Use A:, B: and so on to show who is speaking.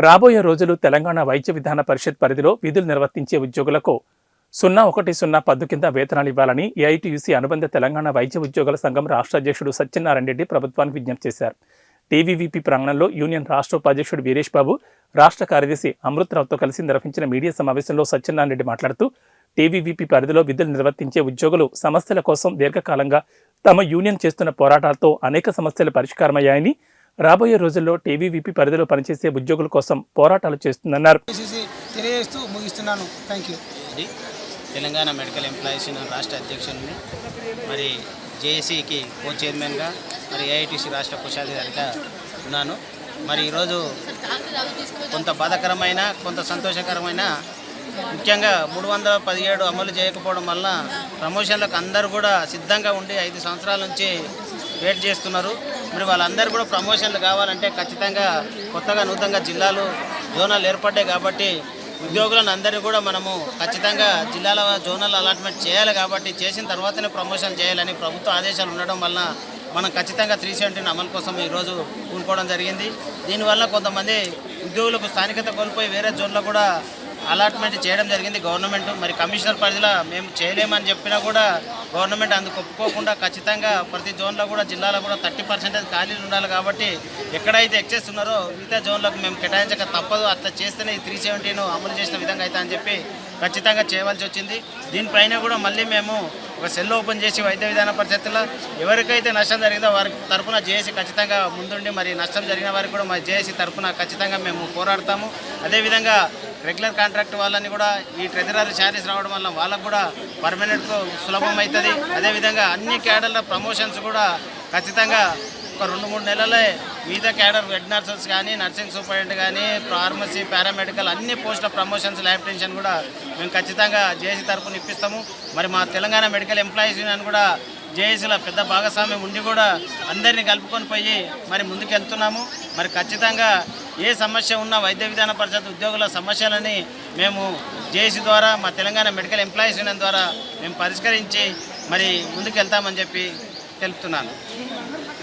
A: రాబోయే రోజులు తెలంగాణ వైద్య విధాన పరిషత్ పరిధిలో విధులు నిర్వర్తించే ఉద్యోగులకు 010 పద్దు కింద వేతనాలు ఇవ్వాలని ఏఐటీయూసీ అనుబంధ తెలంగాణ వైద్య ఉద్యోగుల సంఘం రాష్ట్ర అధ్యక్షుడు సత్యనారాయణ రెడ్డి ప్రభుత్వానికి విజ్ఞప్తి చేశారు. టీవీవీపీ ప్రాంగణంలో యూనియన్ రాష్ట్ర ఉపాధ్యక్షుడు వీరేష్ బాబు, రాష్ట్ర కార్యదర్శి అమృతరావుతో కలిసి నిర్వహించిన మీడియా సమావేశంలో సత్యనారాయణ రెడ్డి మాట్లాడుతూ, టీవీవీపీ పరిధిలో విధులు నిర్వర్తించే ఉద్యోగులు సమస్యల కోసం దీర్ఘకాలంగా తమ యూనియన్ చేస్తున్న పోరాటాలతో అనేక సమస్యలు పరిష్కారమయ్యాయని, రాబోయే రోజుల్లో టీవీవీపీ పరిధిలో పనిచేసే ఉద్యోగుల కోసం పోరాటాలు చేస్తుందన్నారు.
B: తెలంగాణ మెడికల్ ఎంప్లాయీస్ యూనియన్ రాష్ట్ర అధ్యక్షుడిని, మరి జేఏసీకి కో చైర్మన్గా, మరి ఏఐటీసీ రాష్ట్ర కోశాధికారిగా ఉన్నాను. మరి ఈరోజు కొంత బాధాకరమైన, కొంత సంతోషకరమైన, ముఖ్యంగా 317 అమలు చేయకపోవడం వల్ల ప్రమోషన్లకు అందరూ కూడా సిద్ధంగా ఉండి 5 సంవత్సరాల నుంచి వెయిట్ చేస్తున్నారు. మరి వాళ్ళందరూ కూడా ప్రమోషన్లు కావాలంటే ఖచ్చితంగా కొత్తగా నూతనంగా జిల్లాలు జోనాలు ఏర్పడ్డాయి కాబట్టి ఉద్యోగులను అందరినీ కూడా మనము ఖచ్చితంగా జిల్లాల జోనల్ అలాట్మెంట్ చేయాలి. కాబట్టి చేసిన తర్వాతనే ప్రమోషన్ చేయాలని ప్రభుత్వ ఆదేశాలు ఉండడం వల్ల మనం ఖచ్చితంగా 317 అమలు కోసం ఈరోజు కూనుకోవడం జరిగింది. దీనివల్ల కొంతమంది ఉద్యోగులకు స్థానికత కోల్పోయి వేరే జోన్లో కూడా అలాట్మెంట్ చేయడం జరిగింది గవర్నమెంట్. మరి కమిషనర్ పరిధిలో మేము చేయలేమని చెప్పినా కూడా గవర్నమెంట్ అందుకు ఒప్పుకోకుండా ఖచ్చితంగా ప్రతి జోన్లో కూడా జిల్లాలో కూడా 30% ఖాళీలు ఉండాలి. కాబట్టి ఎక్కడైతే ఎక్సెస్ ఉన్నారో మిగతా జోన్లకు మేము కేటాయించక తప్పదు. అట్లా చేస్తేనే ఈ 317 అమలు చేసిన విధంగా అయితే అని చెప్పి ఖచ్చితంగా చేయవలసి వచ్చింది. దీనిపైన కూడా మళ్ళీ మేము ఒక సెల్ ఓపెన్ చేసి వైద్య విధాన పరిషత్తులో ఎవరికైతే నష్టం జరిగిందో వారి తరఫున జేఏసీ ఖచ్చితంగా ముందుండి, మరి నష్టం జరిగిన వారికి కూడా మా జేఏసీ తరఫున ఖచ్చితంగా మేము పోరాడతాము. అదేవిధంగా రెగ్యులర్ కాంట్రాక్ట్ వాళ్ళని కూడా ఈ ట్రెజరీ శాలరీస్ రావడం వల్ల వాళ్ళకు కూడా పర్మనెంట్ సులభం అవుతుంది. అదేవిధంగా అన్ని క్యాడర్ల ప్రమోషన్స్ కూడా ఖచ్చితంగా ఒక 2-3 నెలలే వివిధ క్యాడర్ హెడ్ నర్సెస్ కానీ, నర్సింగ్ సూపరింటెండెంట్ కానీ, ఫార్మసీ, పారామెడికల్ అన్ని పోస్టుల ప్రమోషన్స్, ల్యాబ్ టెక్నీషియన్ కూడా మేము ఖచ్చితంగా జేఏసీ తరఫున ఇప్పిస్తాము. మరి మా తెలంగాణ మెడికల్ ఎంప్లాయీస్ యూనియన్ కూడా జేఏసీలో పెద్ద భాగస్వామ్యం ఉండి కూడా అందరినీ కలుపుకొని పోయి మరి ముందుకు వెళ్తున్నాము. మరి ఖచ్చితంగా ఏ సమస్య ఉన్నా వైద్య విధాన పరిషత్ ఉద్యోగుల సమస్యలని మేము జేఏసీ ద్వారా, మా తెలంగాణ మెడికల్ ఎంప్లాయీస్ యూనియన్ ద్వారా మేము పరిష్కరించి మరి ముందుకు వెళ్తామని చెప్పి తెలుపుతున్నాను.